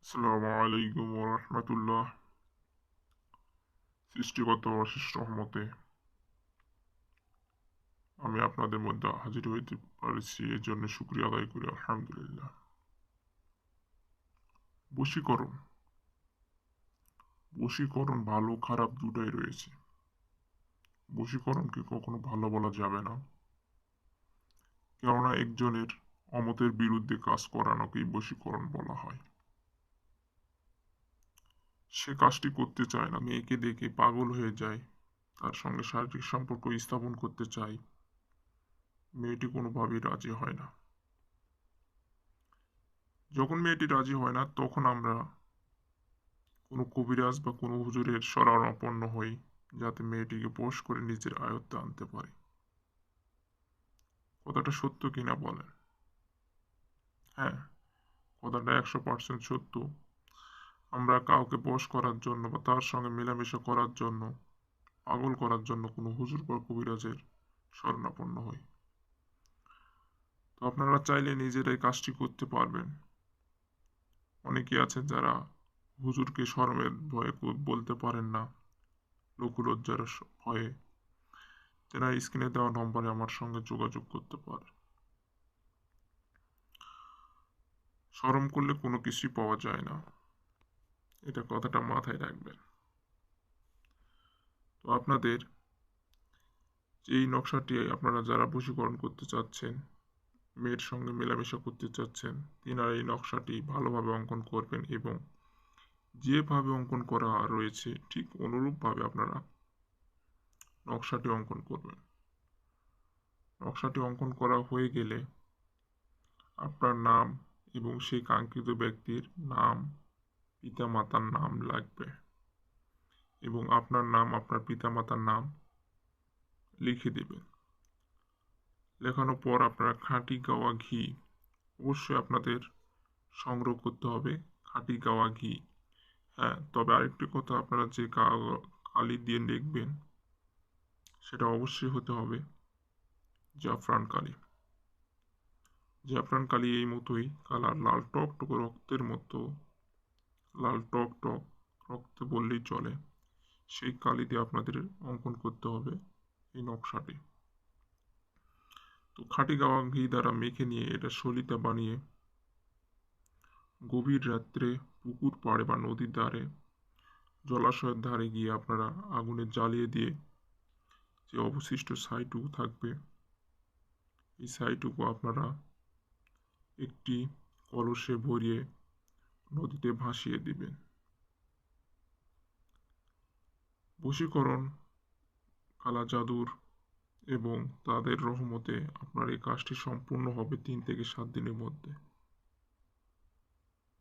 আসসালামু আলাইকুম ওরহমতুল্লাহ। সৃষ্টিকর্তা অশেষ রহমতে আমি আপনাদের মধ্যে হাজির হইতে পারছি, এর জন্য শুকরিয়া আদায় করি আলহামদুলিল্লাহ। বশীকরণ বশীকরণ ভালো খারাপ দুটাই রয়েছে। বশীকরণকে কখনো ভালো বলা যাবে না, কেননা একজনের অমতের বিরুদ্ধে কাজ করানোকেই বশীকরণ বলা হয়। সে কাজটি করতে চায় না, মেয়েকে দেখে পাগল হয়ে যায়, তার সঙ্গে শারীরিক সম্পর্ক স্থাপন করতে চায়, মেয়েটি কোনোভাবেই রাজি হয় না। যখন মেয়েটি রাজি হয় না, তখন আমরা কোনো কবিরাজ বা কোনো হুজুরের শরণাপন্ন হই, যাতে মেয়েটিকে বশ করে নিজের আয়ত্তে আনতে পারি। কথাটা সত্য কিনা বলেন? হ্যাঁ, কথাটা 100% সত্য। আমরা কাউকে বশ করার জন্য বা তার সঙ্গে মেলামেশা করার জন্য, পাগল করার জন্য কোনো হুজুর বা কবিরাজের শরণাপন্ন হই। তো আপনারা চাইলে নিজেরাই কাজটি করতে পারবেন। অনেকে আছেন যারা হুজুরকে শরমের ভয়ে বলতে পারেন না, লোকলজ্জার ভয়ে, তারা স্ক্রিনে দেওয়া নম্বরে আমার সঙ্গে যোগাযোগ করতে পারে। শরম করলে কোনো কিছুই পাওয়া যায় না, এটা কথাটা মাথায় রাখবেন। তো আপনাদের এই নকশাটি আপনারা যারা বশীকরণ করতে চাচ্ছেন, মেয়ের সঙ্গে মেলামেশা করতে চাচ্ছেন, তিনারা এই নকশাটি ভালোভাবে অঙ্কন করবেন এবং যেভাবে অঙ্কন করা রয়েছে ঠিক অনুরূপভাবে আপনারা নকশাটি অঙ্কন করবেন। নকশাটি অঙ্কন করা হয়ে গেলে আপনার নাম এবং সেই কাঙ্ক্ষিত ব্যক্তির নাম, পিতামাতার নাম লাগবে এবং আপনার নাম, আপনার পিতামাতার নাম লিখে দেবেন। লেখানোর পর আপনারা খাঁটি গাওয়া ঘি অবশ্যই আপনাদের সংগ্রহ করতে হবে, খাঁটি গাওয়া ঘি। হ্যাঁ, তবে আরেকটি কথা, আপনারা যে কালি দিয়ে লিখবেন সেটা অবশ্যই হতে হবে জাফরান কালি। জাফরান কালি এই মতোই কালার, লাল টক টক রক্তের মতো, লাল টক টক রক্ত বললেই চলে, সেই কালি দিয়ে আপনাদের অঙ্কন করতে হবে এই নকশাটি। তো খাঁটি গাওয়া ঘি দ্বারা মেখে নিয়ে এটা সলিতা বানিয়ে গভীর রাত্রে পুকুর পাড়ে বা নদীর ধারে, জলাশয়ের ধারে গিয়ে আপনারা আগুনে জ্বালিয়ে দিয়ে যে অবশিষ্ট ছাইটুকু থাকবে, এই ছাইটুকু আপনারা একটি কলসে ভরিয়ে নদীতে ভাসিয়ে দিবেন। বশীকরণ, কালা জাদুর এবং তাদের রহমতে আপনার এই কাজটি সম্পূর্ণ হবে 3 থেকে 7 দিনের মধ্যে।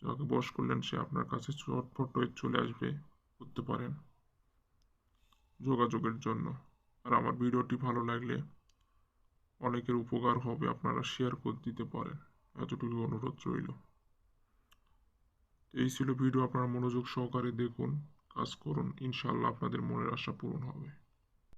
যাকে বশ করলেন সে আপনার কাছে চটপট হয়ে চলে আসবে, করতে পারেন যোগাযোগের জন্য। আর আমার ভিডিওটি ভালো লাগলে অনেকের উপকার হবে, আপনারা শেয়ার করে দিতে পারেন, এতটুকু অনুরোধ রইল। এই ছিল ভিডিও, আপনারা মনোযোগ সহকারে দেখুন, কাজ করুন, ইনশাআল্লাহ আপনাদের মনের আশা পূরণ হবে।